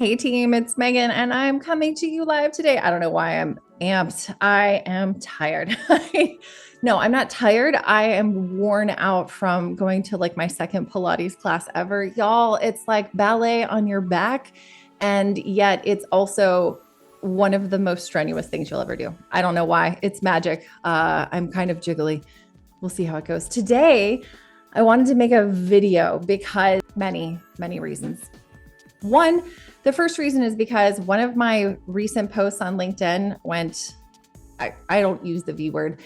Hey team, it's Megan and I'm coming to you live today. I don't know why I'm amped. I am tired. No, I'm not tired. I am worn out from going to like my second Pilates class ever. Y'all, it's like ballet on your back. And yet it's also one of the most strenuous things you'll ever do. I don't know why. It's magic. I'm kind of jiggly. We'll see how it goes. Today, I wanted to make a video because many reasons. One, the first reason is because one of my recent posts on LinkedIn went, I don't use the V word.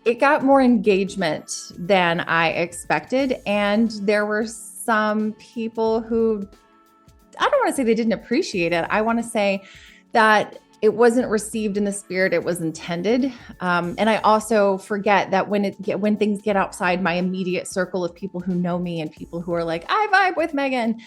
It got more engagement than I expected. And there were some people who, I don't want to say they didn't appreciate it. I want to say that it wasn't received in the spirit it was intended. And I also forget that when things get outside my immediate circle of people who know me and people who are like, I vibe with Megan,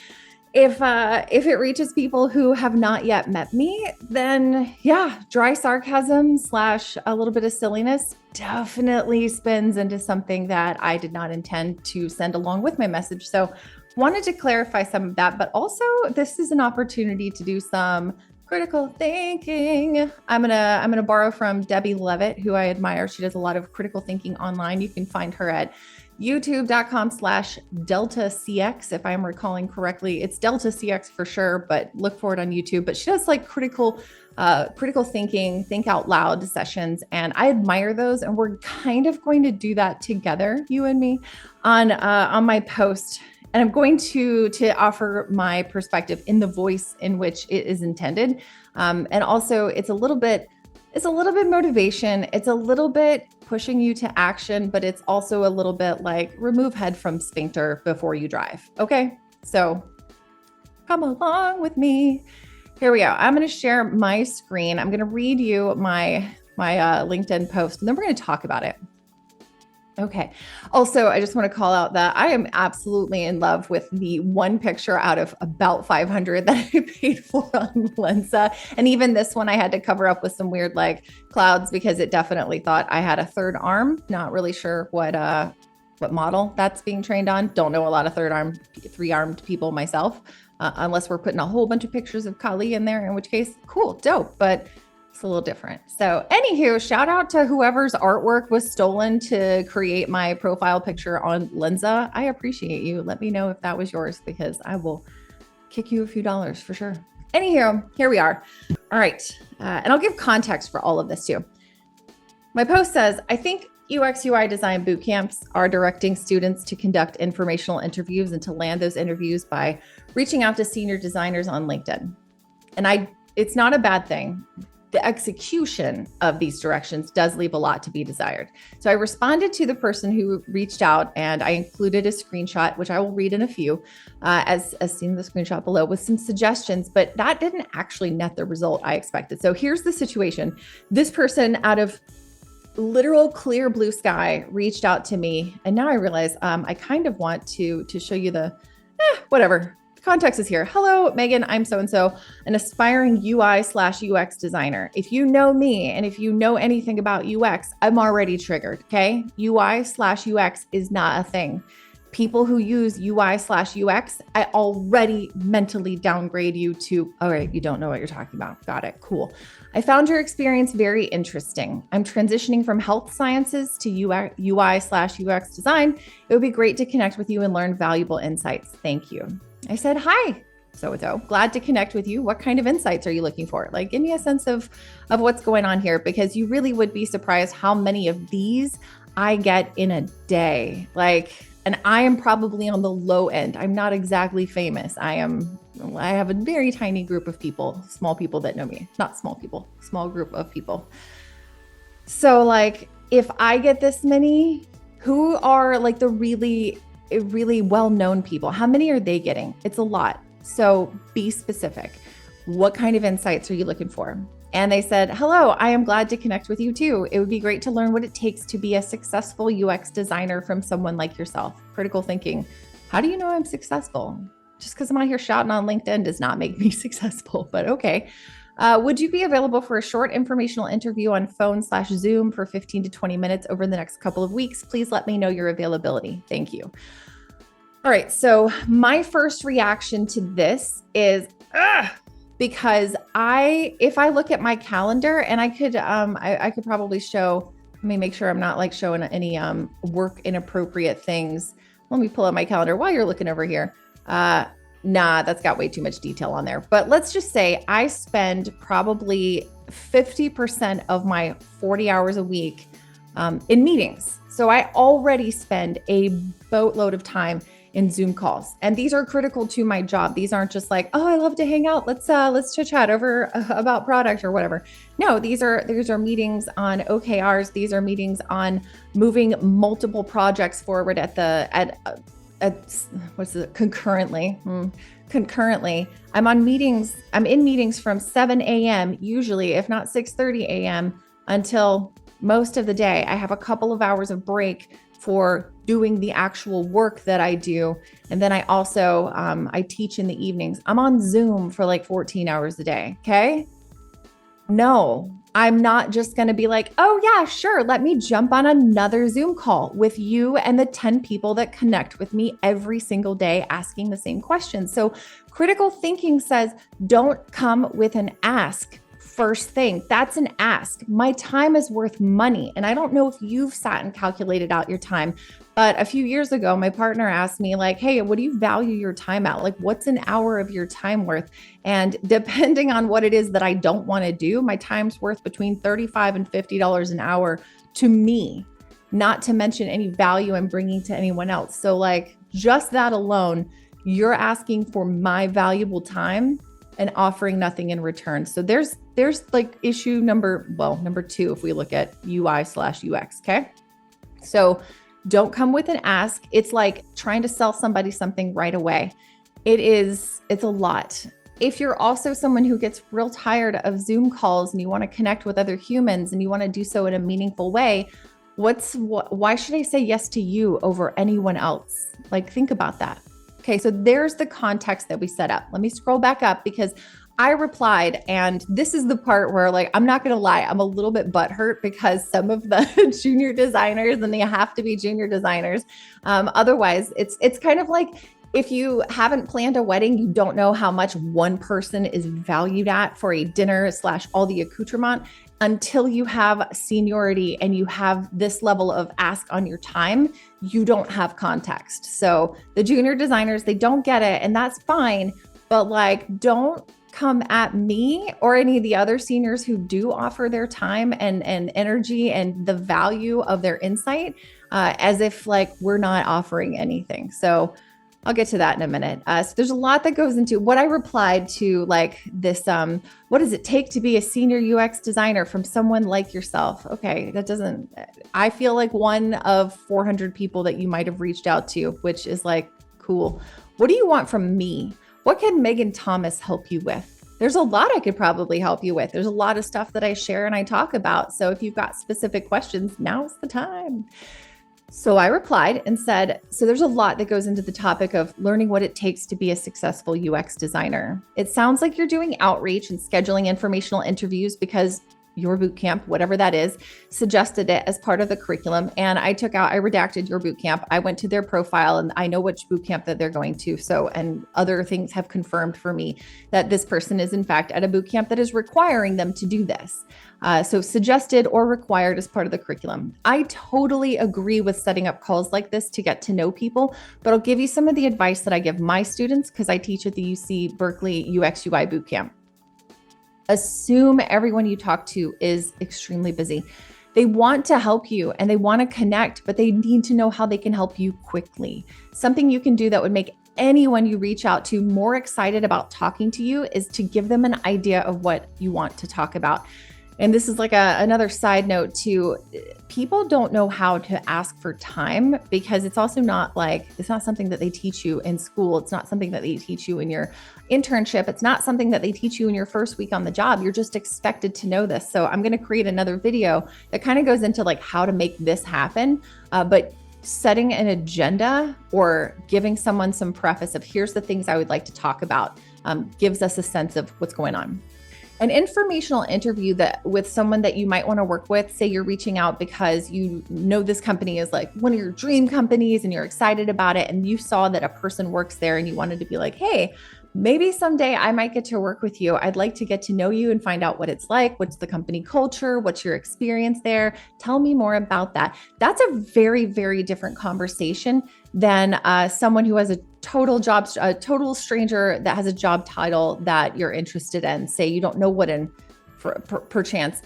if it reaches people who have not yet met me, then yeah, dry sarcasm / a little bit of silliness definitely spins into something that I did not intend to send along with my message. So wanted to clarify some of that, but also this is an opportunity to do some critical thinking. I'm gonna borrow from Debbie Levitt, who I admire. She does a lot of critical thinking online. You can find her at youtube.com/deltacx. If I'm recalling correctly, it's Delta CX for sure, but look for it on YouTube. But she does like critical thinking, think out loud sessions. And I admire those. And we're kind of going to do that together, you and me, on my post. And I'm going to offer my perspective in the voice in which it is intended. And also it's a little bit motivation. It's a little bit pushing you to action, but it's also a little bit like remove head from sphincter before you drive. Okay. So come along with me. Here we go. I'm going to share my screen. I'm going to read you my LinkedIn post, and then we're going to talk about it. Okay. Also, I just want to call out that I am absolutely in love with the one picture out of about 500 that I paid for on Lensa. And even this one I had to cover up with some weird like clouds because it definitely thought I had a third arm. Not really sure what model that's being trained on. Don't know a lot of three-armed people myself, unless we're putting a whole bunch of pictures of Kali in there, in which case, cool, dope. But it's a little different. So anywho, shout out to whoever's artwork was stolen to create my profile picture on Lensa. I appreciate you. Let me know if that was yours because I will kick you a few dollars for sure. Anywho, here we are. All right. And I'll give context for all of this too. My post says, I think UX UI design boot camps are directing students to conduct informational interviews and to land those interviews by reaching out to senior designers on LinkedIn. And it's not a bad thing. The execution of these directions does leave a lot to be desired. So I responded to the person who reached out and I included a screenshot, which I will read in a few, as seen in the screenshot below, with some suggestions, but that didn't actually net the result I expected. So here's the situation. This person, out of literal clear blue sky, reached out to me. And now I realize I kind of want to show you the, whatever. Context is here. Hello, Megan. I'm so-and-so, an aspiring UI/UX designer. If you know me and if you know anything about UX, I'm already triggered. Okay. UI/UX is not a thing. People who use UI/UX, I already mentally downgrade you to, all right, you don't know what you're talking about. Got it. Cool. I found your experience very interesting. I'm transitioning from health sciences to UI/UX design. It would be great to connect with you and learn valuable insights. Thank you. I said, hi, so-and-so, glad to connect with you. What kind of insights are you looking for? Like, give me a sense of what's going on here, because you really would be surprised how many of these I get in a day. Like, and I am probably on the low end. I'm not exactly famous. I have a very tiny group of people, small people that know me, not small people, small group of people. So like, if I get this many, who are like the really well-known people? How many are they getting? It's a lot. So be specific. What kind of insights are you looking for? And they said, hello, I am glad to connect with you too. It would be great to learn what it takes to be a successful UX designer from someone like yourself. Critical thinking. How do you know I'm successful? Just because I'm out here shouting on LinkedIn does not make me successful, but okay. Would you be available for a short informational interview on phone/Zoom for 15 to 20 minutes over the next couple of weeks? Please let me know your availability. Thank you. All right. So my first reaction to this is, because if I look at my calendar and I could probably show, let me make sure I'm not like showing any work inappropriate things. Let me pull up my calendar while you're looking over here. Nah, that's got way too much detail on there. But let's just say I spend probably 50% of my 40 hours a week in meetings. So I already spend a boatload of time in Zoom calls. And these are critical to my job. These aren't just like, oh, I love to hang out. Let's chit chat over about product or whatever. No, these are meetings on OKRs. These are meetings on moving multiple projects forward concurrently. Concurrently, I'm in meetings from 7 a.m. usually, if not 6:30 a.m. until most of the day. I have a couple of hours of break for doing the actual work that I do. And then I also, I teach in the evenings. I'm on Zoom for like 14 hours a day. Okay. No, I'm not just going to be like, oh yeah, sure. Let me jump on another Zoom call with you and the 10 people that connect with me every single day asking the same questions. So critical thinking says, don't come with an ask. First thing, that's an ask. My time is worth money. And I don't know if you've sat and calculated out your time, but a few years ago, my partner asked me like, hey, what do you value your time at? Like, what's an hour of your time worth? And depending on what it is that I don't want to do, my time's worth between $35 and $50 an hour to me, not to mention any value I'm bringing to anyone else. So like just that alone, you're asking for my valuable time and offering nothing in return. So there's like issue number 2, if we look at UI/UX. Okay. So don't come with an ask. It's like trying to sell somebody something right away. It's a lot. If you're also someone who gets real tired of Zoom calls and you want to connect with other humans and you want to do so in a meaningful way, why should I say yes to you over anyone else? Like, think about that. Okay, so there's the context that we set up. Let me scroll back up because I replied, and this is the part where, like, I'm not going to lie, I'm a little bit butthurt because some of the junior designers, and they have to be junior designers. Otherwise, it's kind of like if you haven't planned a wedding, you don't know how much one person is valued at for a dinner / all the accoutrement until you have seniority and you have this level of ask on your time, you don't have context. So the junior designers, they don't get it, and that's fine, but like, don't come at me or any of the other seniors who do offer their time and energy and the value of their insight as if like we're not offering anything. So I'll get to that in a minute. So there's a lot that goes into what I replied to, like this, what does it take to be a senior UX designer from someone like yourself? Okay, I feel like one of 400 people that you might have reached out to, which is like, cool. What do you want from me? What can Megan Thomas help you with? There's a lot I could probably help you with. There's a lot of stuff that I share and I talk about. So if you've got specific questions, now's the time. So I replied and said, so there's a lot that goes into the topic of learning what it takes to be a successful UX designer. It sounds like you're doing outreach and scheduling informational interviews because your bootcamp, whatever that is, suggested it as part of the curriculum. And I redacted your bootcamp. I went to their profile and I know which bootcamp that they're going to. So, and other things have confirmed for me that this person is in fact at a bootcamp that is requiring them to do this. So suggested or required as part of the curriculum. I totally agree with setting up calls like this to get to know people, but I'll give you some of the advice that I give my students because I teach at the UC Berkeley UX UI bootcamp. Assume everyone you talk to is extremely busy. They want to help you and they want to connect, but they need to know how they can help you quickly. Something you can do that would make anyone you reach out to more excited about talking to you is to give them an idea of what you want to talk about. And this is like another side note too. People don't know how to ask for time because it's also not something that they teach you in school. It's not something that they teach you in your internship. It's not something that they teach you in your first week on the job. You're just expected to know this. So I'm going to create another video that kind of goes into like how to make this happen. But setting an agenda or giving someone some preface of here's the things I would like to talk about gives us a sense of what's going on. An informational interview that with someone that you might want to work with, say you're reaching out because you know this company is like one of your dream companies and you're excited about it and you saw that a person works there and you wanted to be like, hey, Maybe someday I might get to work with you. I'd like to get to know you and find out what it's like. What's the company culture? What's your experience there? Tell me more about that. That's a very, very different conversation than someone who has a total stranger that has a job title that you're interested in. Say you don't know what perchance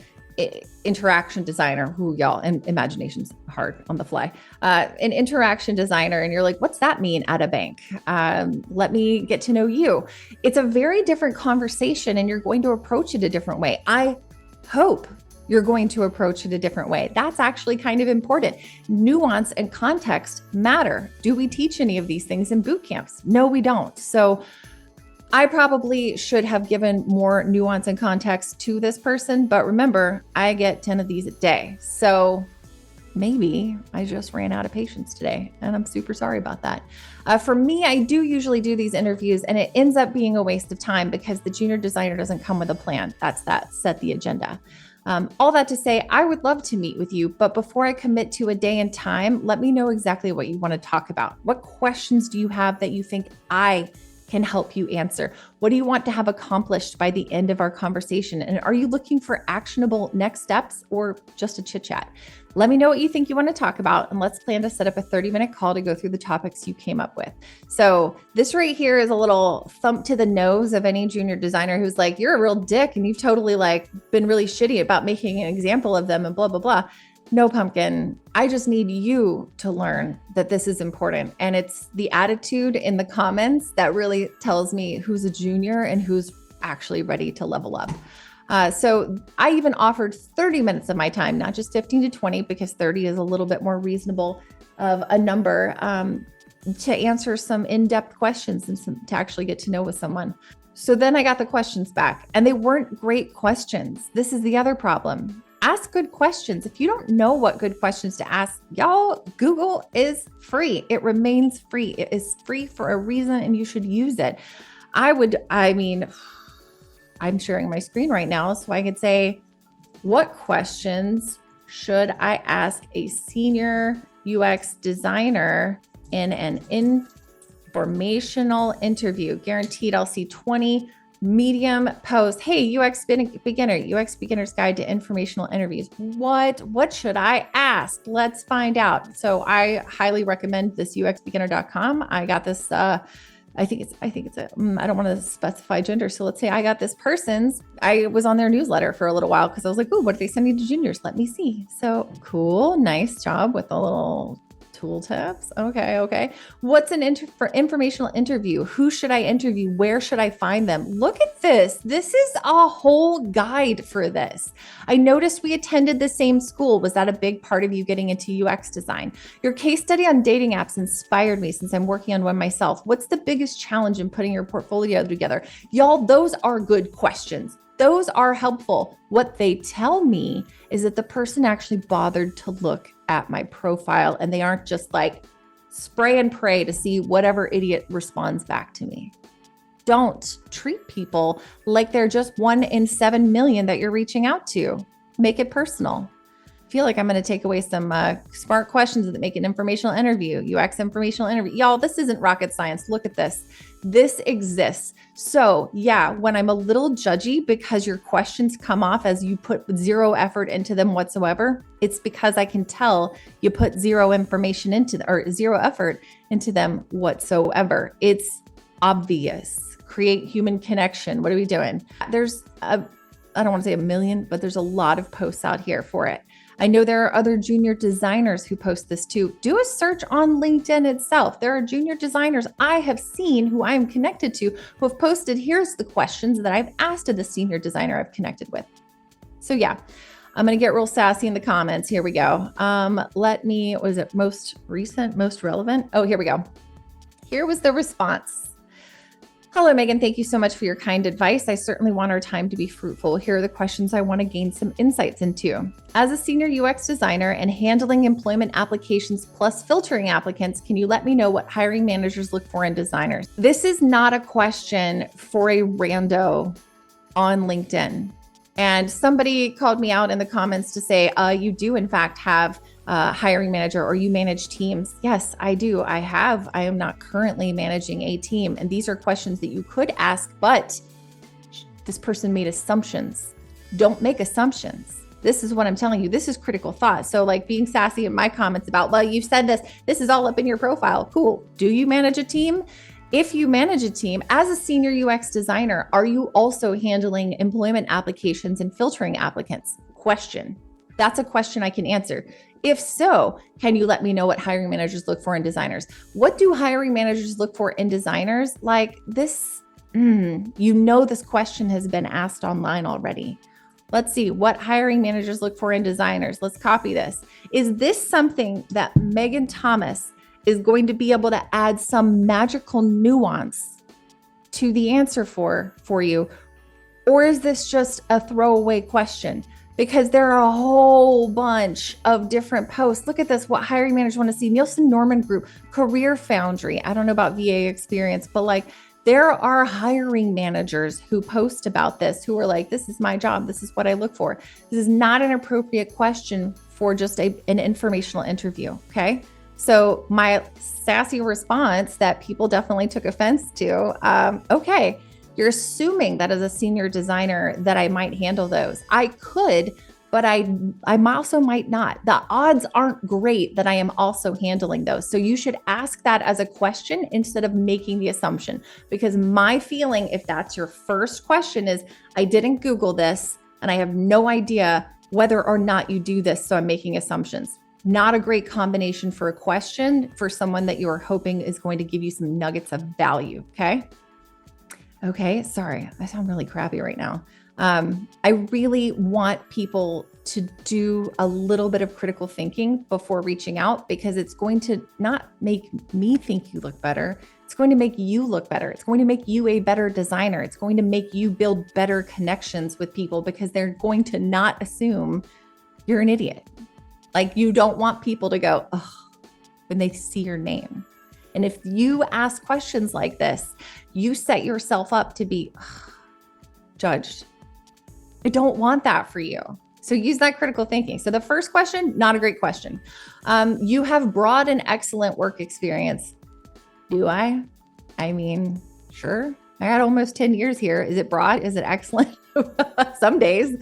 interaction designer, who y'all, and imagination's hard on the fly, an interaction designer, and you're like, what's that mean at a bank? Let me get to know you. It's a very different conversation, and you're going to approach it a different way. I hope you're going to approach it a different way. That's actually kind of important. Nuance and context matter. Do we teach any of these things in boot camps? No, we don't. So I probably should have given more nuance and context to this person, but remember, I get 10 of these a day. So maybe I just ran out of patience today, and I'm super sorry about that. For me, I do usually do these interviews, and it ends up being a waste of time because the junior designer doesn't come with a plan. That's that, set the agenda. All that to say, I would love to meet with you, but before I commit to a day and time, let me know exactly what you want to talk about. What questions do you have that you think I can help you answer? What do you want to have accomplished by the end of our conversation? And are you looking for actionable next steps or just a chit chat? Let me know what you think you want to talk about, and let's plan to set up a 30-minute call to go through the topics you came up with. So this right here is a little thump to the nose of any junior designer who's like, you're a real dick and you've totally been really shitty about making an example of them and blah, blah, blah. No, pumpkin. I just need you to learn that this is important. And it's the attitude in the comments that really tells me who's a junior and who's actually ready to level up. So I even offered 30 minutes of my time, not just 15 to 20, because 30 is a little bit more reasonable of a number, to answer some in-depth questions and to actually get to know with someone. So then I got the questions back, and they weren't great questions. This is the other problem. Ask good questions. If you don't know what good questions to ask, y'all, Google is free. It remains free. It is free for a reason, and you should use it. I'm sharing my screen right now, so I could say, what questions should I ask a senior UX designer in an informational interview? Guaranteed I'll see 20 Medium post. Hey, UX beginner's guide to informational interviews. What should I ask? Let's find out. So I highly recommend this uxbeginner.com. I got this, I don't want to specify gender. So let's say I got this I was on their newsletter for a little while because I was like, oh, what are they sending to juniors? Let me see. So cool. Nice job with the little tool tips. Okay. What's for informational interview? Who should I interview? Where should I find them? Look at this. This is a whole guide for this. I noticed we attended the same school. Was that a big part of you getting into UX design? Your case study on dating apps inspired me since I'm working on one myself. What's the biggest challenge in putting your portfolio together? Y'all, those are good questions. Those are helpful. What they tell me is that the person actually bothered to look at my profile, and they aren't just like spray and pray to see whatever idiot responds back to me. Don't treat people like they're just 1 in 7 million that you're reaching out to. Make it personal. I feel like I'm going to take away some smart questions that make an informational interview, UX informational interview. Y'all, this isn't rocket science. Look at this. This exists. So yeah, when I'm a little judgy because your questions come off as you put zero effort into them whatsoever, it's because I can tell you put zero effort into them whatsoever. It's obvious. Create human connection. What are we doing? There's I don't want to say a million, but there's a lot of posts out here for it. I know there are other junior designers who post this too. Do a search on LinkedIn itself. There are junior designers I have seen who I am connected to who have posted, here's the questions that I've asked of the senior designer I've connected with. So yeah, I'm going to get real sassy in the comments. Here we go. Was it most recent, most relevant? Oh, here we go. Here was the response. Hello, Megan. Thank you so much for your kind advice. I certainly want our time to be fruitful. Here are the questions I want to gain some insights into. As a senior UX designer and handling employment applications plus filtering applicants, can you let me know what hiring managers look for in designers? This is not a question for a rando on LinkedIn. And somebody called me out in the comments to say, you do in fact have hiring manager, or you manage teams? Yes, I do. I am not currently managing a team. And these are questions that you could ask, but this person made assumptions. Don't make assumptions. This is what I'm telling you. This is critical thought. So like being sassy in my comments about, well, you've said this is all up in your profile. Cool. Do you manage a team? If you manage a team as a senior UX designer, are you also handling employment applications and filtering applicants? Question. That's a question I can answer. If so, can you let me know what hiring managers look for in designers? What do hiring managers look for in designers? Like this, this question has been asked online already. Let's see what hiring managers look for in designers. Let's copy this. Is this something that Megan Thomas is going to be able to add some magical nuance to the answer for you? Or is this just a throwaway question? Because there are a whole bunch of different posts. Look at this, what hiring managers want to see. Nielsen Norman Group, Career Foundry. I don't know about VA experience, but like there are hiring managers who post about this, who are like, this is my job. This is what I look for. This is not an appropriate question for just an informational interview, okay? So my sassy response that people definitely took offense to, okay, you're assuming that as a senior designer that I might handle those. I could, but I also might not. The odds aren't great that I am also handling those. So you should ask that as a question instead of making the assumption, because my feeling, if that's your first question, is I didn't Google this and I have no idea whether or not you do this. So I'm making assumptions. Not a great combination for a question for someone that you're hoping is going to give you some nuggets of value. Okay, sorry, I sound really crappy right now. I really want people to do a little bit of critical thinking before reaching out, because it's going to not make me think you look better. It's going to make you look better. It's going to make you a better designer. It's going to make you build better connections with people, because they're going to not assume you're an idiot. Like, you don't want people to go, oh, when they see your name. And if you ask questions like this, you set yourself up to be judged. I don't want that for you. So use that critical thinking. So the first question, not a great question. You have broad and excellent work experience. Do I? I mean, sure. I had almost 10 years here. Is it broad? Is it excellent? Some days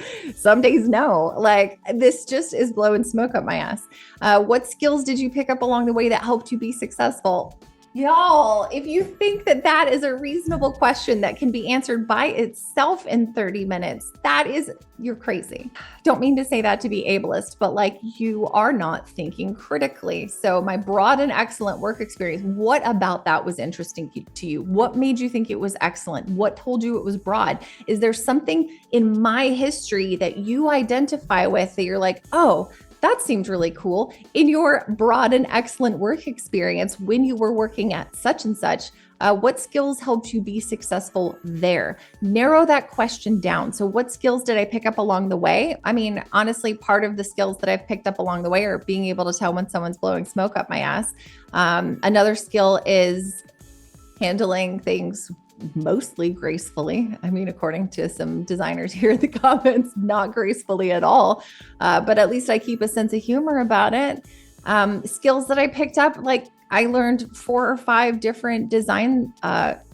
no. Like, this just is blowing smoke up my ass. What skills did you pick up along the way that helped you be successful? Y'all, if you think that that is a reasonable question that can be answered by itself in 30 minutes, you're crazy. Don't mean to say that to be ableist, but like, you are not thinking critically. So my broad and excellent work experience, what about that was interesting to you? What made you think it was excellent? What told you it was broad? Is there something in my history that you identify with that you're like, oh, that seemed really cool in your broad and excellent work experience when you were working at such and such? What skills helped you be successful there? Narrow that question down. So what skills did I pick up along the way? I mean, honestly, part of the skills that I've picked up along the way are being able to tell when someone's blowing smoke up my ass. Another skill is handling things mostly gracefully. I mean, according to some designers here in the comments, not gracefully at all. But at least I keep a sense of humor about it. Skills that I picked up, like I learned 4 or 5 different design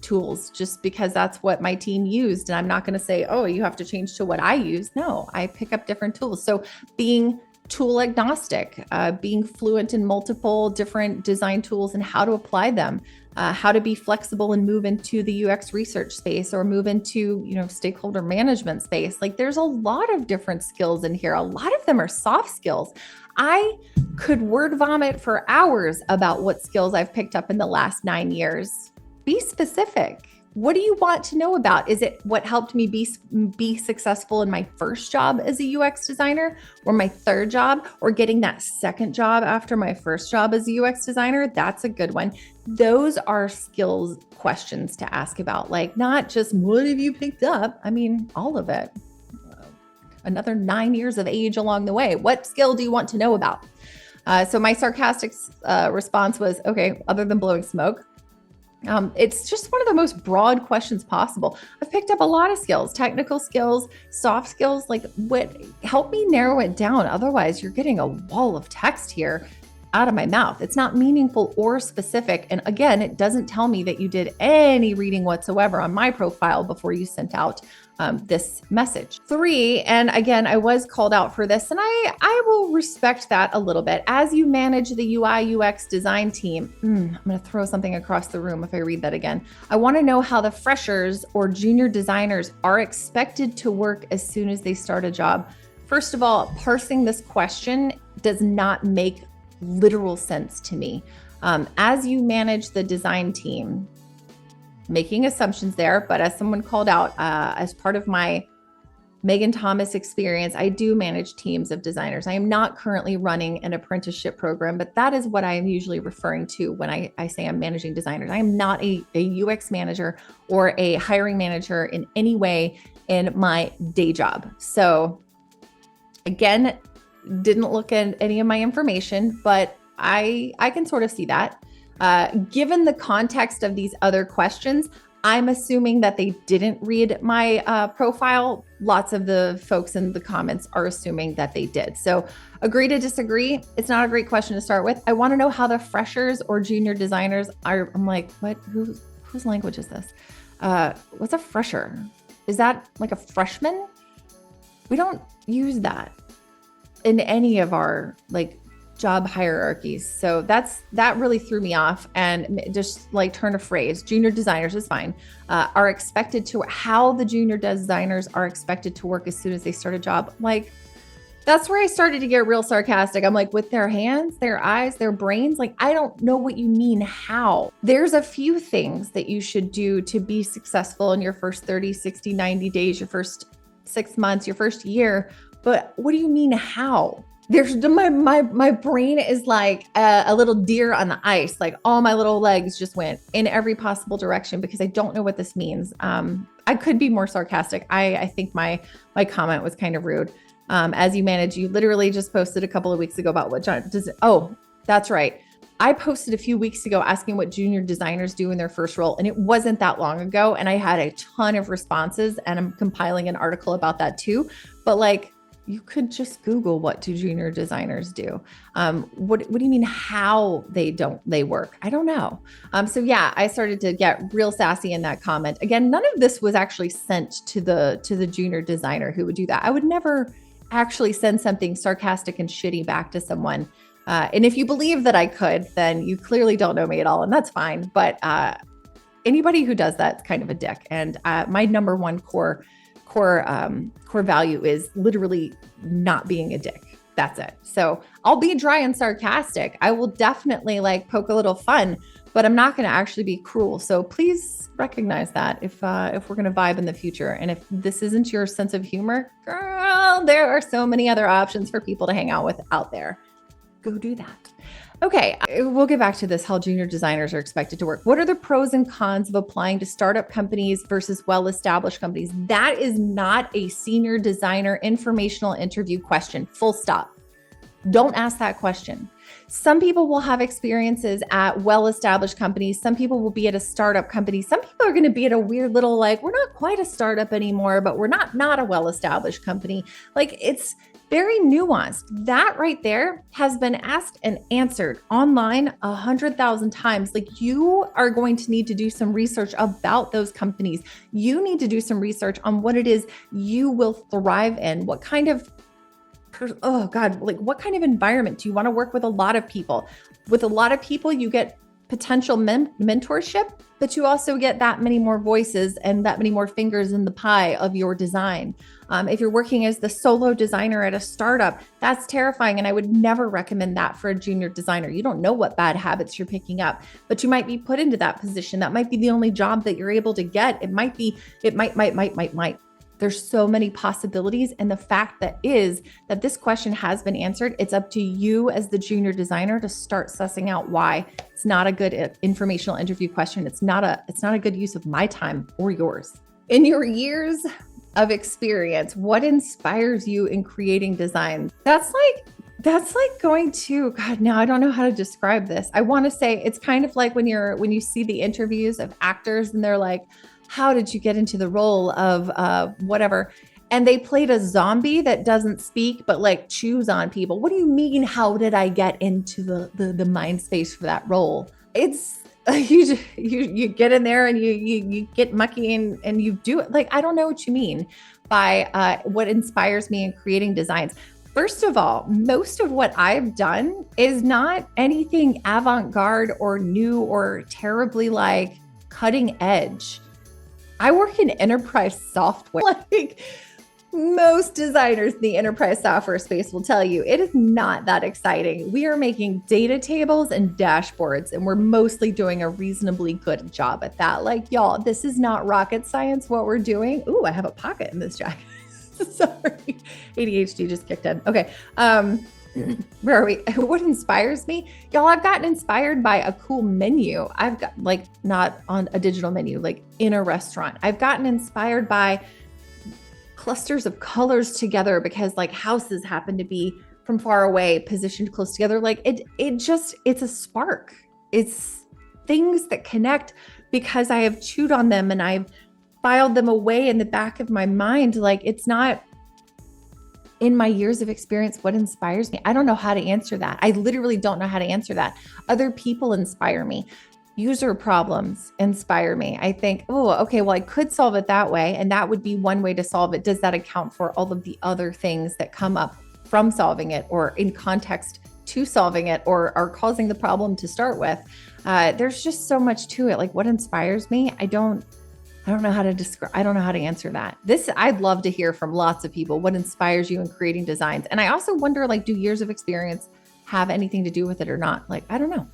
tools just because that's what my team used. And I'm not going to say, oh, you have to change to what I use. No, I pick up different tools. So being tool agnostic, being fluent in multiple different design tools and how to apply them, how to be flexible and move into the UX research space or move into, stakeholder management space. Like, there's a lot of different skills in here. A lot of them are soft skills. I could word vomit for hours about what skills I've picked up in the last 9 years. Be specific. What do you want to know about? Is it what helped me be successful in my first job as a UX designer, or my third job, or getting that second job after my first job as a UX designer? That's a good one. Those are skills questions to ask about, like not just what have you picked up? I mean, all of it. Another 9 years of age along the way. What skill do you want to know about? So my sarcastic response was, okay, other than blowing smoke, It's just one of the most broad questions possible. I've picked up a lot of skills, technical skills, soft skills. Like, what? Help me narrow it down. Otherwise, you're getting a wall of text here out of my mouth. It's not meaningful or specific. And again, it doesn't tell me that you did any reading whatsoever on my profile before you sent out this message. 3, and again, I was called out for this, and I will respect that a little bit. As you manage the UI UX design team, I'm going to throw something across the room if I read that again. I want to know how the freshers or junior designers are expected to work as soon as they start a job. First of all, parsing this question does not make literal sense to me. As you manage the design team, making assumptions there, but as someone called out, as part of my Megan Thomas experience, I do manage teams of designers. I am not currently running an apprenticeship program, but that is what I am usually referring to when I say I'm managing designers. I am not a UX manager or a hiring manager in any way in my day job. So again, didn't look at any of my information, but I can sort of see that. Given the context of these other questions, I'm assuming that they didn't read my profile. Lots of the folks in the comments are assuming that they did. So agree to disagree. It's not a great question to start with. I want to know how the freshers or junior designers are. I'm like, what? Whose language is this? What's a fresher? Is that like a freshman? We don't use that in any of our like job hierarchies. So that really threw me off, and just like turn a phrase. Junior designers is fine. Are expected to, how the junior designers are expected to work as soon as they start a job. Like, that's where I started to get real sarcastic. I'm like, with their hands, their eyes, their brains. Like, I don't know what you mean. How? There's a few things that you should do to be successful in your first 30, 60, 90 days, your first 6 months, your first year. But what do you mean how? There's my brain is like a little deer on the ice. Like, all my little legs just went in every possible direction because I don't know what this means. I could be more sarcastic. I think my comment was kind of rude. As you manage, you literally just posted a couple of weeks ago about what oh, that's right. I posted a few weeks ago asking what junior designers do in their first role, and it wasn't that long ago. And I had a ton of responses, and I'm compiling an article about that too. But like, you could just Google, what do junior designers do? What do you mean how they work? I don't know. So yeah, I started to get real sassy in that comment. Again, none of this was actually sent to the junior designer who would do that. I would never actually send something sarcastic and shitty back to someone. And if you believe that I could, then you clearly don't know me at all, and that's fine. But anybody who does that is kind of a dick. And my number one core value is literally not being a dick. That's it. So I'll be dry and sarcastic. I will definitely like poke a little fun, but I'm not going to actually be cruel. So please recognize that if we're going to vibe in the future. And if this isn't your sense of humor, girl, there are so many other options for people to hang out with out there. Go do that. Okay, we'll get back to this, how junior designers are expected to work. What are the pros and cons of applying to startup companies versus well-established companies? That is not a senior designer informational interview question, full stop. Don't ask that question. Some people will have experiences at well-established companies. Some people will be at a startup company. Some people are going to be at a weird little, like, we're not quite a startup anymore, but we're not a well-established company. Like, it's very nuanced. That right there has been asked and answered online 100,000 times. Like, you are going to need to do some research about those companies. You need to do some research on what it is you will thrive in. What kind of, oh God, like what kind of environment do you want to work with? A lot of people. With a lot of people, you get potential mentorship, but you also get that many more voices and that many more fingers in the pie of your design. If you're working as the solo designer at a startup, that's terrifying. And I would never recommend that for a junior designer. You don't know what bad habits you're picking up, but you might be put into that position. That might be the only job that you're able to get. It might. There's so many possibilities. And the fact that this question has been answered, it's up to you as the junior designer to start sussing out why. It's not a good informational interview question. It's not a good use of my time or yours. In your years of experience, what inspires you in creating designs? That's like That's like going to, God, now I don't know how to describe this. I want to say it's kind of like when you see the interviews of actors and they're like, how did you get into the role of whatever? And they played a zombie that doesn't speak, but like chews on people. What do you mean? How did I get into the mind space for that role? It's you get in there and you get mucky and you do it. Like, I don't know what you mean by what inspires me in creating designs. First of all, most of what I've done is not anything avant-garde or new or terribly like cutting edge. I work in enterprise software. Like most designers in the enterprise software space will tell you, it is not that exciting. We are making data tables and dashboards, and we're mostly doing a reasonably good job at that. Like, y'all, this is not rocket science what we're doing. Ooh, I have a pocket in this jacket. Sorry, ADHD just kicked in. Okay. Where are we? What inspires me? Y'all, I've gotten inspired by a cool menu. I've got like not on a digital menu, like in a restaurant. I've gotten inspired by clusters of colors together because like houses happen to be from far away, positioned close together. Like it's a spark. It's things that connect because I have chewed on them and I've filed them away in the back of my mind. Like, it's not in my years of experience what inspires me. I don't know how to answer that. I literally don't know how to answer that. Other people inspire me. User problems inspire me. I think, oh, okay, well, I could solve it that way. And that would be one way to solve it. Does that account for all of the other things that come up from solving it or in context to solving it or are causing the problem to start with? There's just so much to it. Like, what inspires me? I don't know how to describe. I don't know how to answer that. I'd love to hear from lots of people. What inspires you in creating designs? And I also wonder, like, do years of experience have anything to do with it or not? Like, I don't know.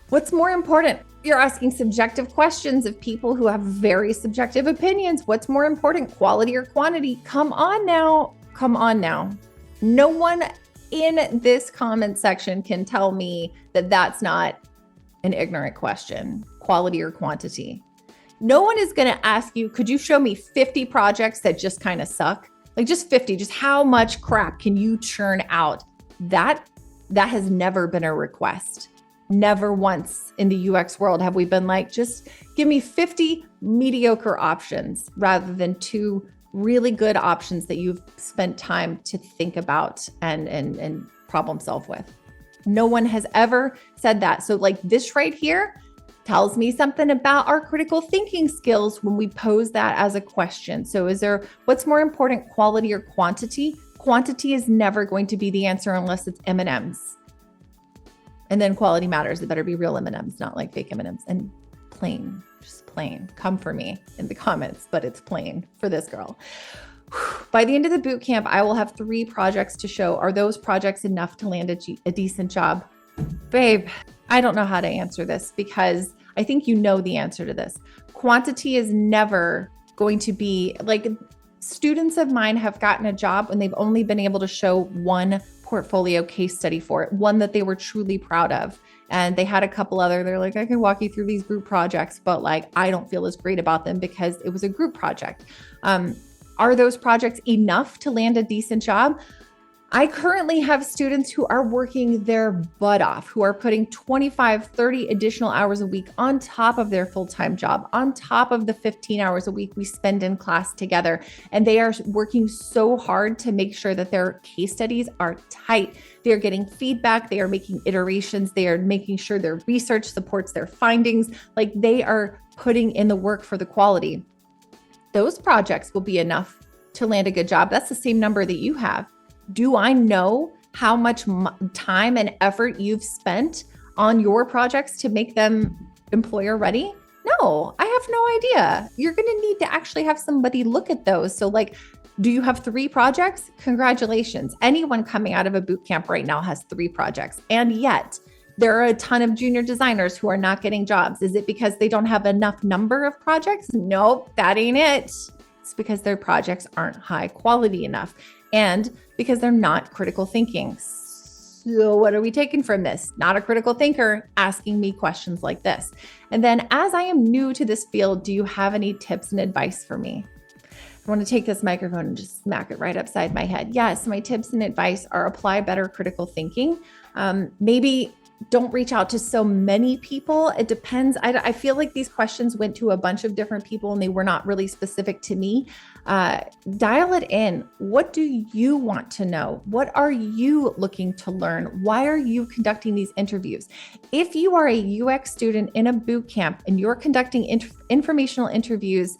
What's more important? You're asking subjective questions of people who have very subjective opinions. What's more important, quality or quantity? Come on now. Come on now. No one in this comment section can tell me that that's not an ignorant question, quality or quantity. No one is going to ask you, could you show me 50 projects that just kind of suck? Like just 50, just how much crap can you churn out? That has never been a request. Never once in the UX world have we been like, just give me 50 mediocre options rather than 2 really good options that you've spent time to think about and problem solve with. No one has ever said that. So like this right here tells me something about our critical thinking skills when we pose that as a question. So what's more important, quality or quantity? Quantity is never going to be the answer unless it's M&Ms. And then quality matters. It better be real M&Ms, not like fake M&Ms. And plain, just plain. Come for me in the comments, but it's plain for this girl. By the end of the boot camp, I will have 3 projects to show. Are those projects enough to land a decent job? Babe, I don't know how to answer this because I think you know the answer to this. Quantity is never going to be like students of mine have gotten a job and they've only been able to show one portfolio case study for it, one that they were truly proud of. And they had a couple other, they're like, I can walk you through these group projects, but like, I don't feel as great about them because it was a group project. Are those projects enough to land a decent job? I currently have students who are working their butt off, who are putting 25, 30 additional hours a week on top of their full-time job, on top of the 15 hours a week we spend in class together. And they are working so hard to make sure that their case studies are tight. They are getting feedback. They are making iterations. They are making sure their research supports their findings. Like they are putting in the work for the quality. Those projects will be enough to land a good job. That's the same number that you have. Do I know how much time and effort you've spent on your projects to make them employer ready? No, I have no idea. You're going to need to actually have somebody look at those. So like, do you have 3 projects? Congratulations. Anyone coming out of a boot camp right now has 3 projects. And yet there are a ton of junior designers who are not getting jobs. Is it because they don't have enough number of projects? Nope, that ain't it. It's because their projects aren't high quality enough. And because they're not critical thinking. So what are we taking from this? Not a critical thinker asking me questions like this. And then as I am new to this field, do you have any tips and advice for me? I want to take this microphone and just smack it right upside my head. Yes, my tips and advice are apply better critical thinking. Maybe don't reach out to so many people. It depends. I feel like these questions went to a bunch of different people and they were not really specific to me. Dial it in. What do you want to know? What are you looking to learn? Why are you conducting these interviews? If you are a UX student in a boot camp and you're conducting informational interviews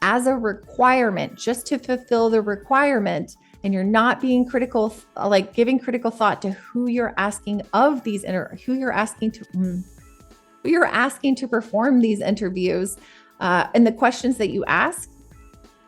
as a requirement, just to fulfill the requirement, and you're not being critical, like giving critical thought to who you're asking of these, who you're asking to perform these interviews, and the questions that you ask,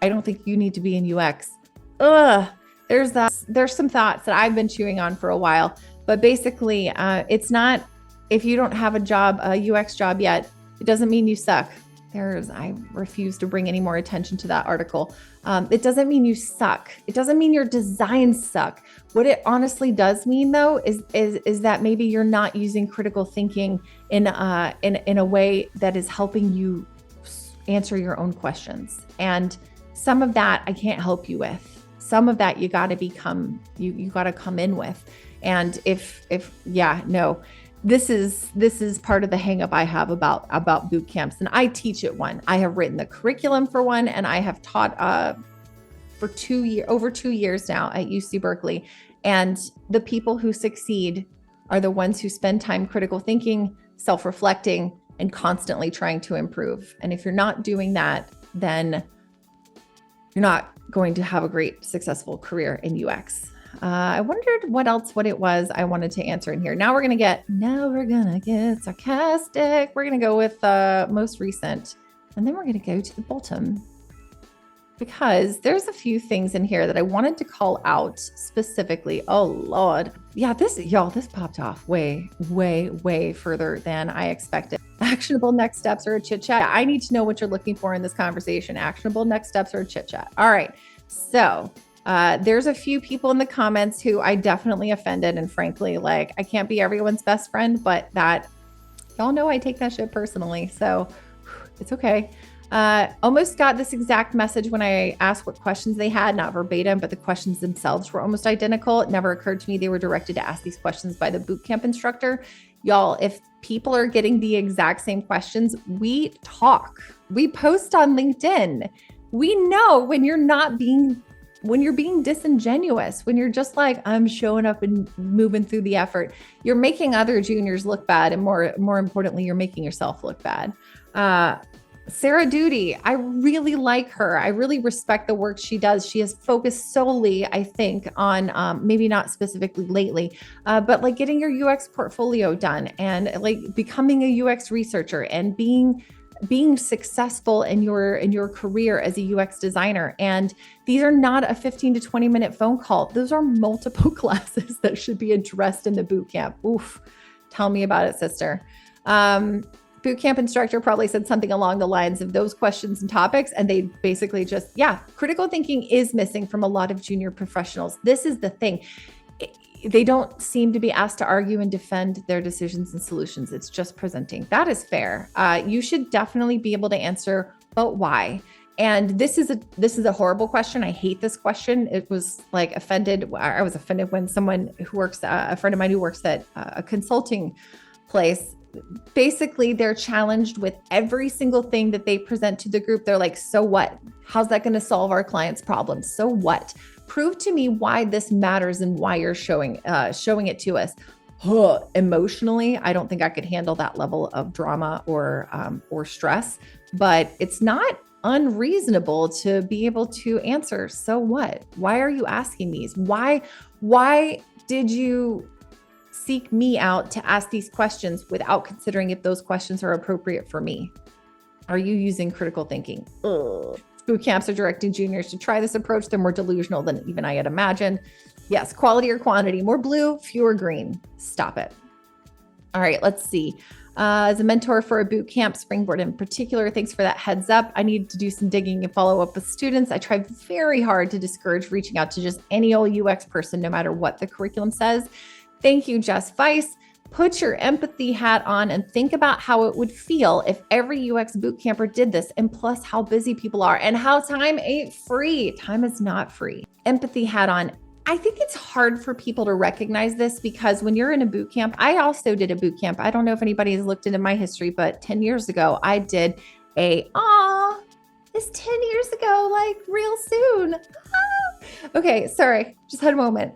I don't think you need to be in UX. There's some thoughts that I've been chewing on for a while, but basically, it's not, if you don't have a UX job yet, it doesn't mean you suck. I refuse to bring any more attention to that article. It doesn't mean you suck. It doesn't mean your designs suck. What it honestly does mean, though, is that maybe you're not using critical thinking in a way that is helping you answer your own questions. And some of that I can't help you with. Some of that you got to you got to come in with. And this is part of the hang up I have about boot camps. And I teach at one. I have written the curriculum for one, and I have taught for over 2 years now at UC Berkeley. And the people who succeed are the ones who spend time critical thinking, self-reflecting, and constantly trying to improve. And if you're not doing that, then you're not going to have a great, successful career in UX. I wondered what it was I wanted to answer in here. Now we're going to get sarcastic. We're going to go with most recent, and then we're going to go to the bottom, because there's a few things in here that I wanted to call out specifically. Oh Lord. Yeah, this popped off way, way, way further than I expected. Actionable next steps or a chit chat. I need to know what you're looking for in this conversation. Actionable next steps or a chit chat. All right. So there's a few people in the comments who I definitely offended. And frankly, like, I can't be everyone's best friend, but that, y'all know I take that shit personally. So it's okay. Almost got this exact message when I asked what questions they had, not verbatim, but the questions themselves were almost identical. It never occurred to me they were directed to ask these questions by the bootcamp instructor. Y'all, if people are getting the exact same questions, we talk, we post on LinkedIn. We know when you're being disingenuous, when you're just like, I'm showing up and moving through the effort, you're making other juniors look bad. And more importantly, you're making yourself look bad. Sarah Duty, I really like her. I really respect the work she does. She has focused solely, I think, on maybe not specifically lately, but like getting your UX portfolio done and like becoming a UX researcher and being successful in your career as a UX designer. And these are not a 15 to 20 minute phone call. Those are multiple classes that should be addressed in the boot camp. Oof. Tell me about it, sister. Boot camp instructor probably said something along the lines of those questions and topics. And they basically just, critical thinking is missing from a lot of junior professionals. This is the thing. They don't seem to be asked to argue and defend their decisions and solutions. It's just presenting. That is fair. You should definitely be able to answer, but why? And this is a horrible question. I hate this question. It was like offended. I was offended when someone who works, a friend of mine who works at a consulting place, basically they're challenged with every single thing that they present to the group. They're like, so what? How's that going to solve our client's problems? So what? Prove to me why this matters and why you're showing it to us. Emotionally, I don't think I could handle that level of drama or stress, but it's not unreasonable to be able to answer. So what? Why are you asking these? Why did you seek me out to ask these questions without considering if those questions are appropriate for me? Are you using critical thinking? Boot camps are directing juniors to try this approach. They're more delusional than even I had imagined. Yes, quality or quantity, more blue, fewer green. Stop it. All right, let's see. As a mentor for a boot camp, Springboard in particular, thanks for that heads up. I need to do some digging and follow up with students. I try very hard to discourage reaching out to just any old UX person, no matter what the curriculum says. Thank you, Jess Weiss. Put your empathy hat on and think about how it would feel if every UX boot camper did this, and plus how busy people are and how time ain't free. Time is not free. Empathy hat on. I think it's hard for people to recognize this because when you're in a boot camp, I also did a boot camp. I don't know if anybody has looked into my history, but 10 years ago, I did it's 10 years ago, like real soon. Okay, sorry, just had a moment.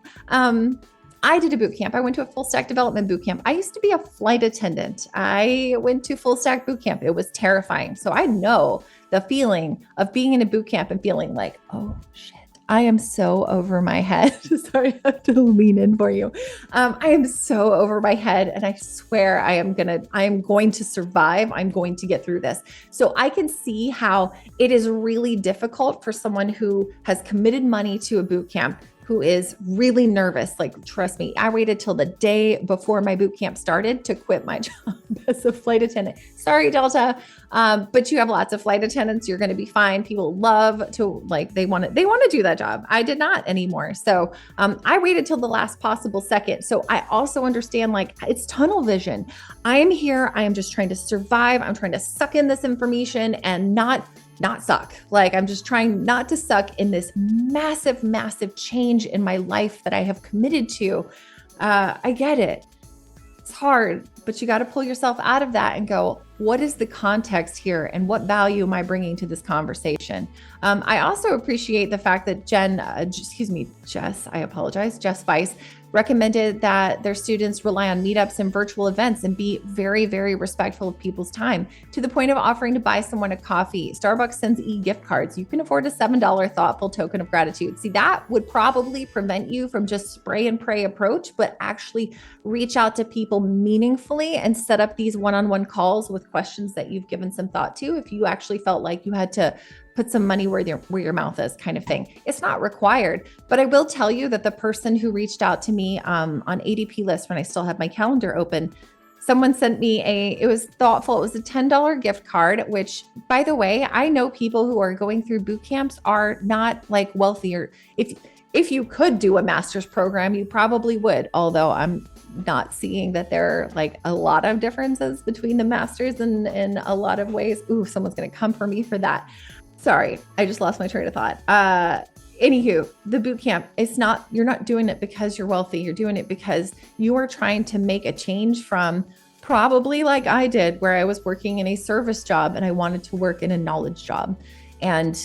I did a boot camp. I went to a full stack development boot camp. I used to be a flight attendant. I went to full stack boot camp. It was terrifying. So I know the feeling of being in a boot camp and feeling like, oh shit, I am so over my head. Sorry, I have to lean in for you. I am so over my head, and I swear I am going to survive. I'm going to get through this. So I can see how it is really difficult for someone who has committed money to a boot camp, who is really nervous. Like, trust me, I waited till the day before my boot camp started to quit my job as a flight attendant. Sorry, Delta. But you have lots of flight attendants. You're going to be fine. People love to they want to do that job. I did not anymore. So I waited till the last possible second. So I also understand it's tunnel vision. I am here. I am just trying to survive. I'm trying to suck in this information and not suck. I'm just trying not to suck in this massive, massive change in my life that I have committed to. I get it. It's hard, but you got to pull yourself out of that and go, what is the context here and what value am I bringing to this conversation? I also appreciate the fact that Jess Weiss recommended that their students rely on meetups and virtual events and be very, very respectful of people's time, to the point of offering to buy someone a coffee. Starbucks sends e-gift cards. You can afford a $7 thoughtful token of gratitude. See, that would probably prevent you from just spray and pray approach, but actually reach out to people meaningfully and set up these one-on-one calls with questions that you've given some thought to, if you actually felt like you had to put some money where your mouth is, kind of thing. It's not required, but I will tell you that the person who reached out to me on ADP list when I still had my calendar open, someone sent me it was thoughtful. It was a $10 gift card, which, by the way, I know people who are going through boot camps are not wealthier. If you could do a master's program, you probably would, although I'm not seeing that there are a lot of differences between the masters in a lot of ways. Ooh, someone's going to come for me for that. Sorry, I just lost my train of thought. Anywho, the boot camp, you're not doing it because you're wealthy. You're doing it because you are trying to make a change from probably like I did, where I was working in a service job and I wanted to work in a knowledge job. And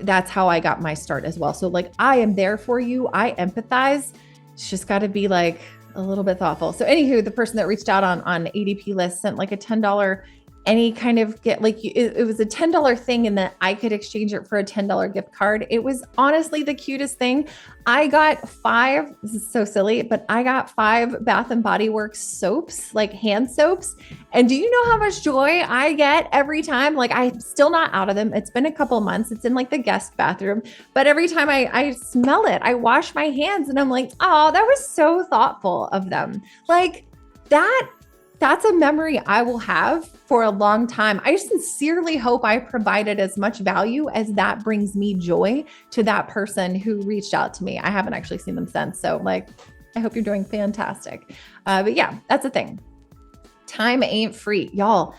that's how I got my start as well. So I am there for you. I empathize. It's just got to be a little bit thoughtful. So anywho, the person that reached out on ADP list sent a $10 any kind of it was a $10 thing, and that I could exchange it for a $10 gift card. It was honestly the cutest thing. I got 5, this is so silly, but I got 5 Bath and Body Works soaps, hand soaps. And do you know how much joy I get every time? I'm still not out of them. It's been a couple of months. It's in the guest bathroom, but every time I smell it, I wash my hands and I'm like, oh, that was so thoughtful of them. That's a memory I will have for a long time. I sincerely hope I provided as much value as that brings me joy to that person who reached out to me. I haven't actually seen them since. So I hope you're doing fantastic. But yeah, that's the thing. Time ain't free. Y'all,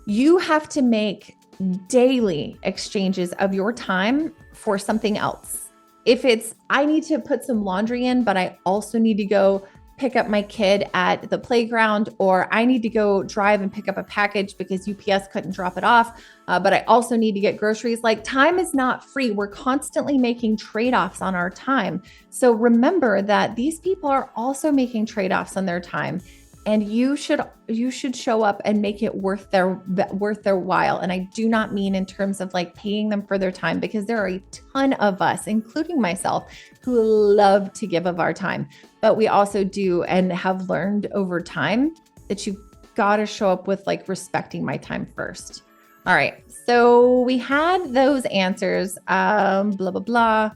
you have to make daily exchanges of your time for something else. If it's, I need to put some laundry in, but I also need to go pick up my kid at the playground, or I need to go drive and pick up a package because UPS couldn't drop it off, but I also need to get groceries. Time is not free. We're constantly making trade-offs on our time. So remember that these people are also making trade-offs on their time, and you should show up and make it worth their while. And I do not mean in terms of paying them for their time, because there are a ton of us, including myself, who love to give of our time. But we also do and have learned over time that you got to show up with respecting my time first. All right. So we had those answers, blah, blah, blah.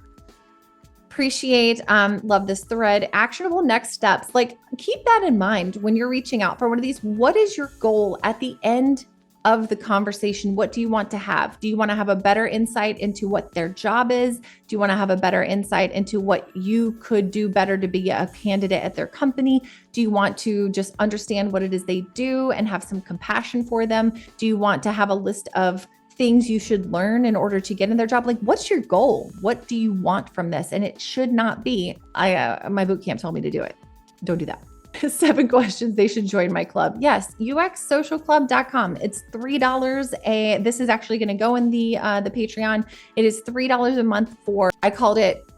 Appreciate, love this thread. Actionable next steps. Keep that in mind when you're reaching out for one of these. What is your goal at the end of the conversation. What do you want to have? Do you want to have a better insight into what their job is? Do you want to have a better insight into what you could do better to be a candidate at their company? Do you want to just understand what it is they do and have some compassion for them? Do you want to have a list of things you should learn in order to get in their job? Like, what's your goal? What do you want from this? And it should not be, my boot camp told me to do it. Don't do that. 7 questions they should join my club. Yes, uxsocialclub.com. It's $3 this is actually going to go in the Patreon. It is $3 a month for, I called it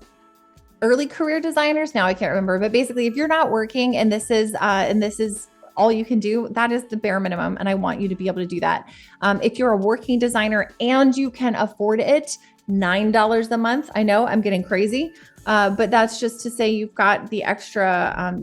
early career designers. Now I can't remember, but basically if you're not working and this is all you can do, that is the bare minimum. And I want you to be able to do that. If you're a working designer and you can afford it, $9 a month. I know I'm getting crazy, but that's just to say you've got the extra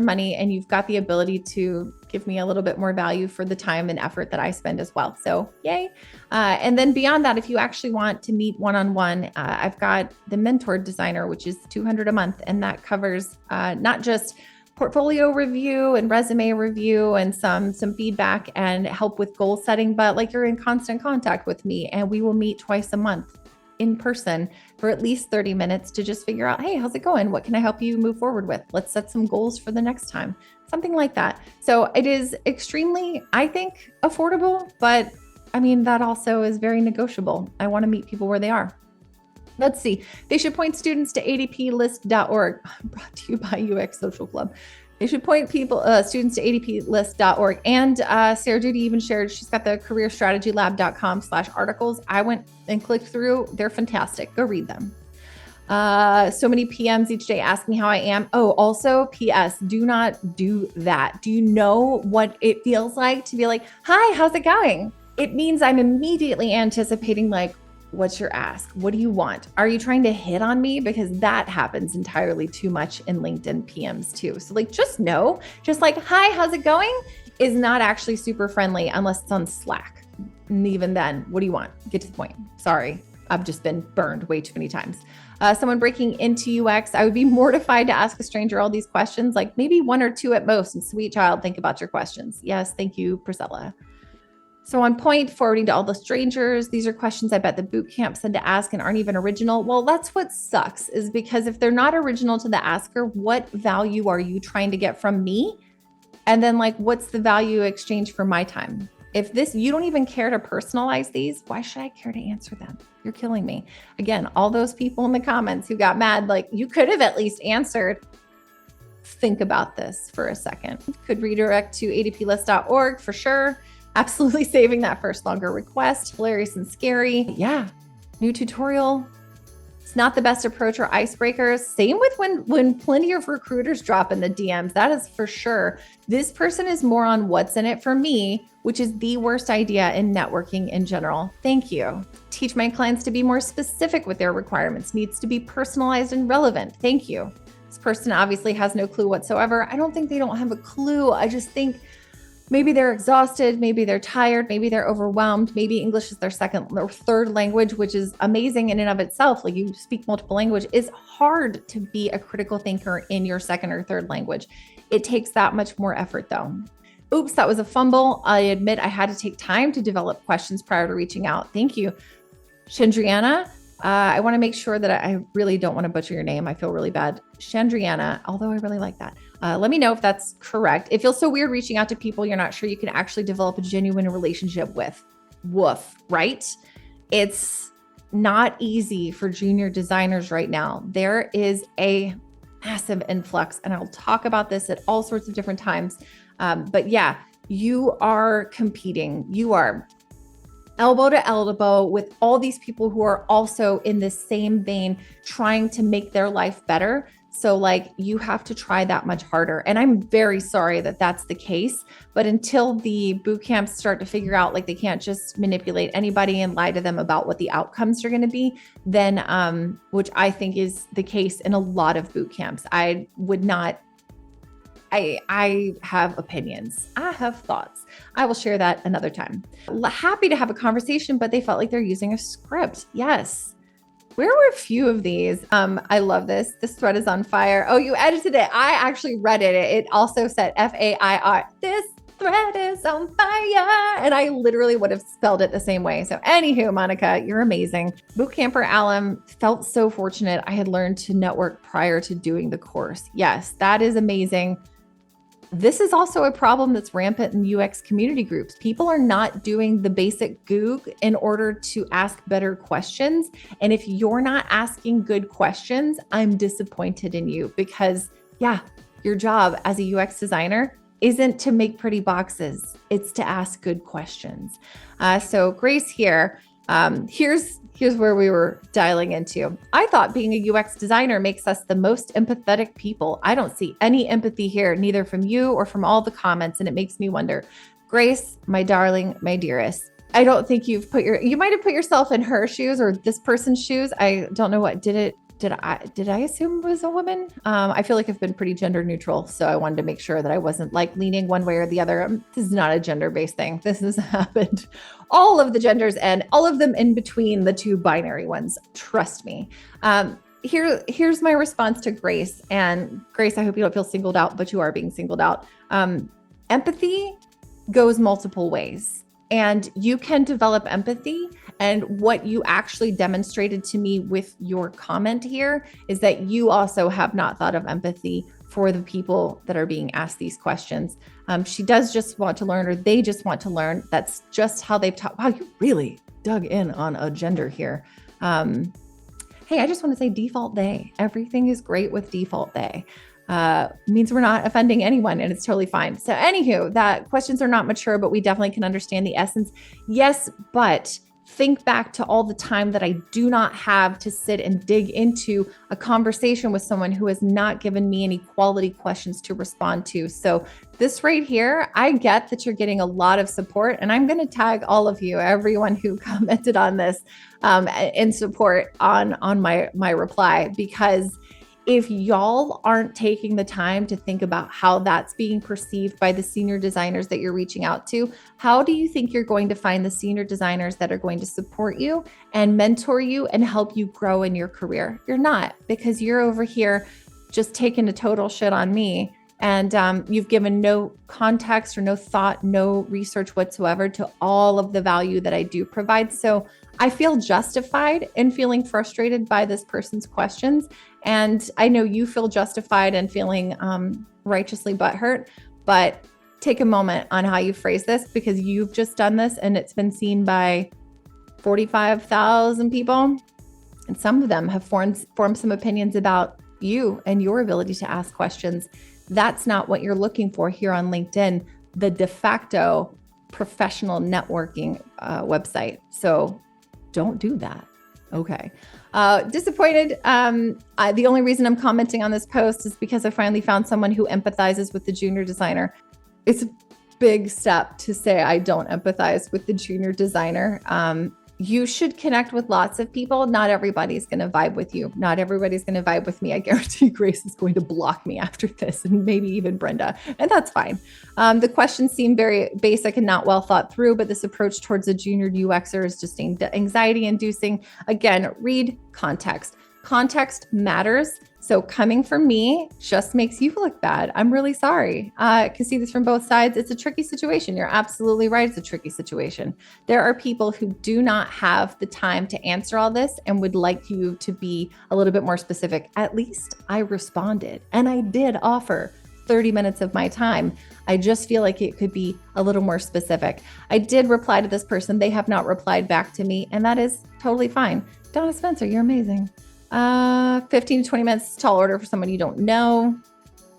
money and you've got the ability to give me a little bit more value for the time and effort that I spend as well. So yay. And then beyond that, if you actually want to meet one-on-one, I've got the mentor designer, which is $200 a month. And that covers not just portfolio review and resume review and some feedback and help with goal setting, but like you're in constant contact with me and we will meet twice a month in person for at least 30 minutes to just figure out, hey, how's it going? What can I help you move forward with? Let's set some goals for the next time, something like that. So it is extremely, I think, affordable, but I mean, that also is very negotiable. I want to meet people where they are. Let's see. They should point students to adplist.org, brought to you by UX Social Club. They should point students to adplist.org. And Sarah Judy even shared, she's got the careerstrategylab.com/articles. I went and clicked through. They're fantastic. Go read them. So many PMs each day ask me how I am. Oh, also PS, do not do that. Do you know what it feels like to be like, hi, how's it going? It means I'm immediately anticipating like, what's your ask? What do you want? Are you trying to hit on me? Because that happens entirely too much in LinkedIn PMs too. So like, just know, just like, hi, how's it going? Is not actually super friendly unless it's on Slack. And even then, what do you want? Get to the point. Sorry. I've just been burned way too many times. Someone breaking into UX, I would be mortified to ask a stranger all these questions, like maybe 1 or 2 at most. And sweet child, think about your questions. Yes. Thank you, Priscilla. So on point, forwarding to all the strangers. These are questions I bet the boot camp said to ask and aren't even original. Well, that's what sucks, is because if they're not original to the asker, what value are you trying to get from me? And then like, what's the value exchange for my time? If you don't even care to personalize these, why should I care to answer them? You're killing me. Again, all those people in the comments who got mad, like you could have at least answered. Think about this for a second. Could redirect to adplist.org for sure. Absolutely saving that first longer request. Hilarious and scary. Yeah. New tutorial. It's not the best approach or icebreakers. Same with when plenty of recruiters drop in the DMs. That is for sure. This person is more on what's in it for me, which is the worst idea in networking in general. Thank you. Teach my clients to be more specific with their requirements. Needs to be personalized and relevant. Thank you. This person obviously has no clue whatsoever. I don't think they don't have a clue. I just think maybe they're exhausted, maybe they're tired, maybe they're overwhelmed, maybe English is their second or third language, which is amazing in and of itself. Like you speak multiple language. It's hard to be a critical thinker in your second or third language. It takes that much more effort though. Oops, that was a fumble. I admit I had to take time to develop questions prior to reaching out. Thank you. Chandriana, I want to make sure that I really don't want to butcher your name. I feel really bad. Chandriana, although I really like that. Let me know if that's correct. It feels so weird reaching out to people you're not sure you can actually develop a genuine relationship with. Woof, right? It's not easy for junior designers right now. There is a massive influx, and I'll talk about this at all sorts of different times. But yeah, you are competing. You are elbow to elbow with all these people who are also in the same vein, trying to make their life better. So like you have to try that much harder. And I'm very sorry that that's the case. But until the boot camps start to figure out like they can't just manipulate anybody and lie to them about what the outcomes are going to be, then which I think is the case in a lot of boot camps. I have opinions. I have thoughts. I will share that another time. Happy to have a conversation, but they felt like they're using a script. Yes. Where were a few of these? I love this. This thread is on fire. Oh, you edited it. I actually read it. It also said FAIR. This thread is on fire. And I literally would have spelled it the same way. So anywho, Monica, you're amazing. Bootcamper Alum, felt so fortunate. I had learned to network prior to doing the course. Yes, that is amazing. This is also a problem that's rampant in UX community groups. People are not doing the basic Goog in order to ask better questions. And if you're not asking good questions, I'm disappointed in you because your job as a UX designer isn't to make pretty boxes. It's to ask good questions. So Grace here, here's where we were dialing into. I thought being a UX designer makes us the most empathetic people. I don't see any empathy here, neither from you or from all the comments. And it makes me wonder, Grace, my darling, my dearest, I don't think you might have put yourself in her shoes or this person's shoes. I don't know what did I assume it was a woman? I feel like I've been pretty gender neutral. So I wanted to make sure that I wasn't like leaning one way or the other. This is not a gender-based thing. This has happened. All of the genders and all of them in between the two binary ones. Trust me. Here's my response to Grace. And Grace, I hope you don't feel singled out, but you are being singled out. Empathy goes multiple ways. And you can develop empathy. And what you actually demonstrated to me with your comment here is that you also have not thought of empathy for the people that are being asked these questions. She does just want to learn, or they just want to learn. That's just how they've taught. Wow, you really dug in on a gender here. Hey, I just want to say default they. Everything is great with default they. Means we're not offending anyone and it's totally fine. So anywho, that questions are not mature, but we definitely can understand the essence. Yes, but think back to all the time that I do not have to sit and dig into a conversation with someone who has not given me any quality questions to respond to. So this right here, I get that you're getting a lot of support, and I'm going to tag all of you, everyone who commented on this in support on my reply, because if y'all aren't taking the time to think about how that's being perceived by the senior designers that you're reaching out to, how do you think you're going to find the senior designers that are going to support you and mentor you and help you grow in your career? You're not, because you're over here just taking a total shit on me. And you've given no context or no thought, no research whatsoever to all of the value that I do provide. So I feel justified in feeling frustrated by this person's questions. And I know you feel justified in feeling righteously butthurt, but take a moment on how you phrase this, because you've just done this and it's been seen by 45,000 people. And some of them have formed some opinions about you and your ability to ask questions. That's not what you're looking for here on LinkedIn, the de facto professional networking website. So don't do that. Okay. Disappointed. The only reason I'm commenting on this post is because I finally found someone who empathizes with the junior designer. It's a big step to say I don't empathize with the junior designer. You should connect with lots of people. Not everybody's going to vibe with you. Not everybody's going to vibe with me. I guarantee Grace is going to block me after this, and maybe even Brenda, and that's fine. The questions seem very basic and not well thought through, but this approach towards a junior UXer is just anxiety inducing. Again, read context. Context matters. So coming from me just makes you look bad. I'm really sorry. I can see this from both sides. It's a tricky situation. You're absolutely right. It's a tricky situation. There are people who do not have the time to answer all this and would like you to be a little bit more specific. At least I responded, and I did offer 30 minutes of my time. I just feel like it could be a little more specific. I did reply to this person. They have not replied back to me, and that is totally fine. Donna Spencer, you're amazing. 15 to 20 minutes, tall order for someone you don't know.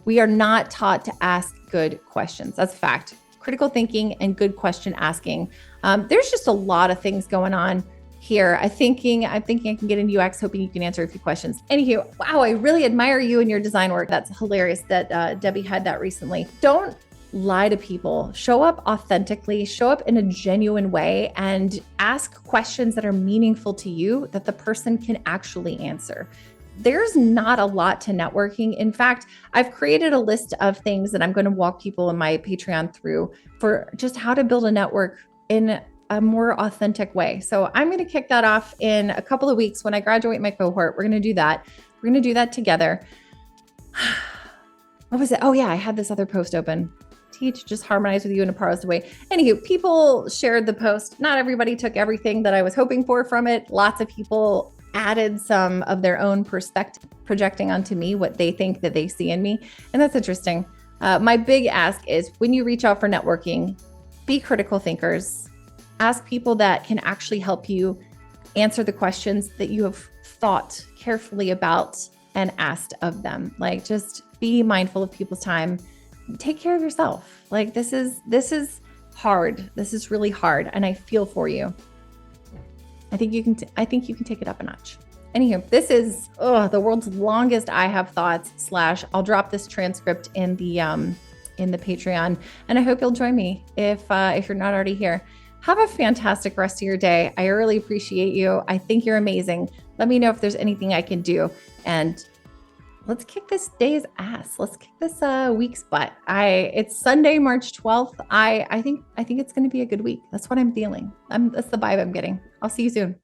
We are not taught to ask good questions. That's a fact. Critical thinking and good question asking. There's just a lot of things going on here. I'm thinking I can get in UX, hoping you can answer a few questions. Anywho, wow, I really admire you and your design work. That's hilarious that Debbie had that recently. Don't lie to people. Show up authentically, show up in a genuine way, and ask questions that are meaningful to you that the person can actually answer. There's not a lot to networking. In fact, I've created a list of things that I'm going to walk people in my Patreon through for just how to build a network in a more authentic way. So I'm going to kick that off in a couple of weeks when I graduate my cohort. We're going to do that. We're going to do that together. What was it? Oh yeah, I had this other post open. hesitate to just harmonize with you in a positive way. Anywho, people shared the post. Not everybody took everything that I was hoping for from it. Lots of people added some of their own perspective, projecting onto me what they think that they see in me. And that's interesting. My big ask is when you reach out for networking, be critical thinkers. Ask people that can actually help you answer the questions that you have thought carefully about and asked of them. Like, just be mindful of people's time. Take care of yourself. Like, this is hard. This is really hard. And I feel for you. I think you can take it up a notch. Anywho, this is the world's longest I have thoughts / I'll drop this transcript in the Patreon, and I hope you'll join me if you're not already here. Have a fantastic rest of your day. I really appreciate you. I think you're amazing. Let me know if there's anything I can do, and let's kick this day's ass. Let's kick this week's butt. It's Sunday, March 12th. I think it's going to be a good week. That's what I'm feeling. That's the vibe I'm getting. I'll see you soon.